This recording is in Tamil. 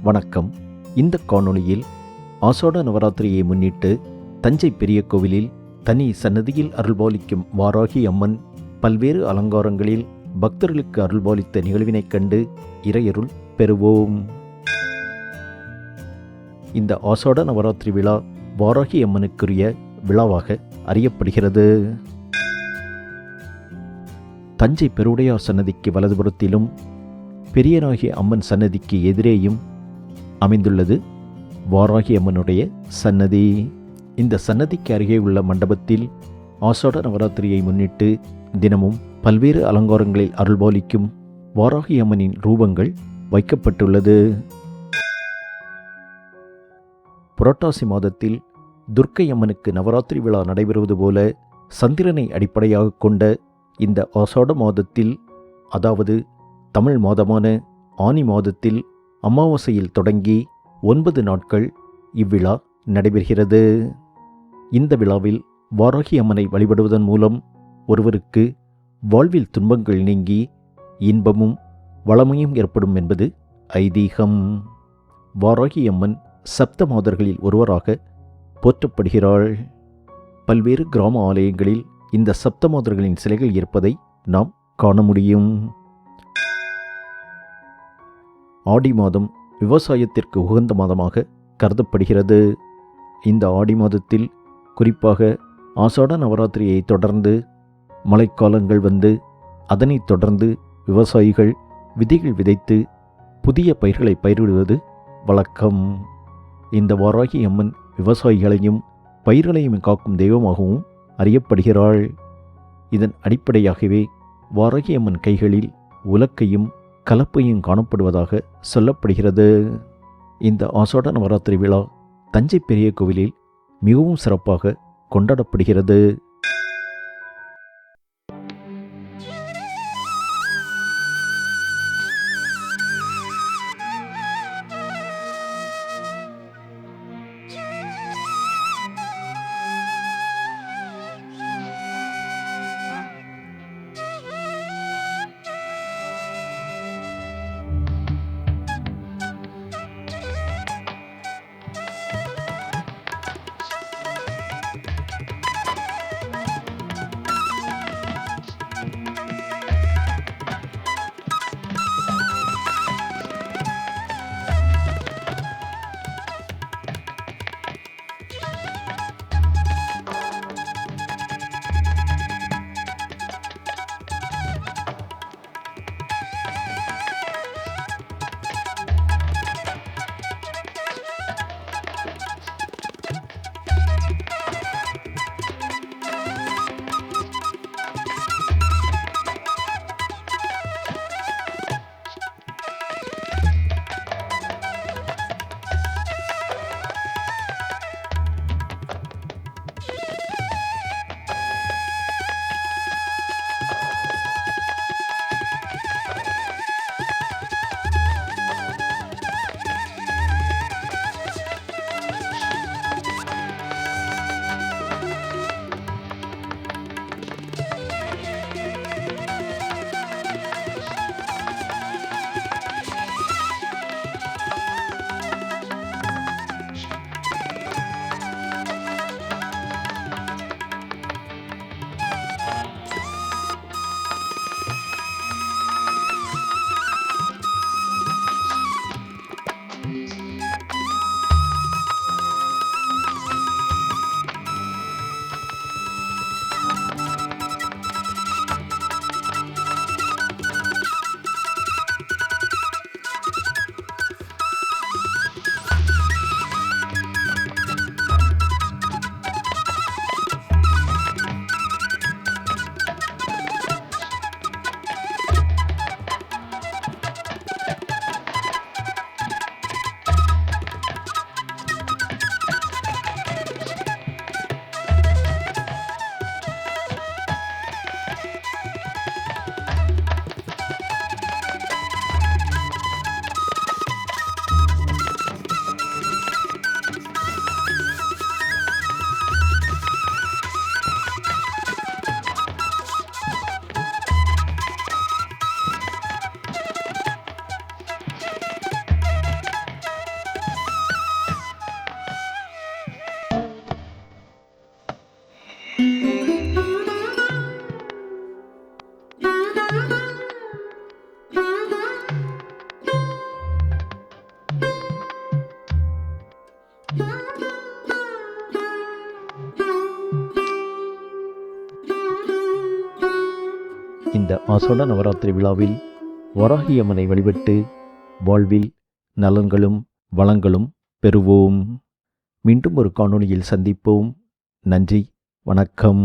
வணக்கம். இந்த காணொளியில் ஆஷாட நவராத்திரியை முன்னிட்டு தஞ்சை பெரிய கோவிலில் தனி சன்னதியில் அருள்பாலிக்கும் வாராகி அம்மன் பல்வேறு அலங்காரங்களில் பக்தர்களுக்கு அருள்பாலித்த நிகழ்வினைக் கண்டு இறையருள் பெறுவோம். இந்த ஆஷாட நவராத்திரி விழா வாராகி அம்மனுக்குரிய விழாவாக அறியப்படுகிறது. தஞ்சை பெருவுடையார் சன்னதிக்கு வலதுபுறத்திலும் பெரியநாயகி அம்மன் சன்னதிக்கு எதிரேயும் அமைந்துள்ளது வாராகி அம்மனுடைய சன்னதி. இந்த சன்னதிக்கு அருகே உள்ள மண்டபத்தில் ஆஷாட நவராத்திரியை முன்னிட்டு தினமும் பல்வேறு அலங்காரங்களில் அருள்பாலிக்கும் வாராகி அம்மனின் ரூபங்கள் வைக்கப்பட்டுள்ளது. புரட்டாசி மாதத்தில் துர்க்கை அம்மனுக்கு நவராத்திரி விழா நடைபெறுவது போல சந்திரனை அடிப்படையாக கொண்ட இந்த ஆஷாட மாதத்தில், அதாவது தமிழ் மாதமான ஆனி மாதத்தில் அமாவாசையில் தொடங்கி 9 நாட்கள் இவ்விழா நடைபெறுகிறது. இந்த விழாவில் வாராகி அம்மனை வழிபடுவதன் மூலம் ஒருவருக்கு வாழ்வில் துன்பங்கள் நீங்கி இன்பமும் வளமையும் ஏற்படும் என்பது ஐதீகம். வாராகி அம்மன் சப்த மாதர்களில் ஒருவராக போற்றப்படுகிறாள். பல்வேறு கிராம ஆலயங்களில் இந்த சப்த மாதர்களின் சிலைகள் இருப்பதை நாம் காண முடியும். ஆடி மாதம் விவசாயத்திற்கு உகந்த மாதமாக கருதப்படுகிறது. இந்த ஆடி மாதத்தில் குறிப்பாக ஆஷாட நவராத்திரியை தொடர்ந்து மழைக்காலங்கள் வந்து அதனைத் தொடர்ந்து விவசாயிகள் விதைகள் விதைத்து புதிய பயிர்களை பயிரிடுவது வழக்கம். இந்த வாராகி அம்மன் விவசாயிகளையும் பயிர்களையும் காக்கும் தெய்வமாகவும் அறியப்படுகிறாள். இதன் அடிப்படையாகவே வாராகி அம்மன் கைகளில் உலக்கையும் கலப்பையும் காணப்படுவதாக சொல்லப்படுகிறது. இந்த ஆஷாட நவராத்திரி விழா தஞ்சை பெரிய கோவிலில் மிகவும் சிறப்பாக கொண்டாடப்படுகிறது. இந்த ஆஷாட நவராத்திரி விழாவில் வராகி அம்மனை வழிபட்டு வாழ்வில் நலன்களும் வளங்களும் பெறுவோம். மீண்டும் ஒரு காணொளியில் சந்திப்போம். நன்றி, வணக்கம்.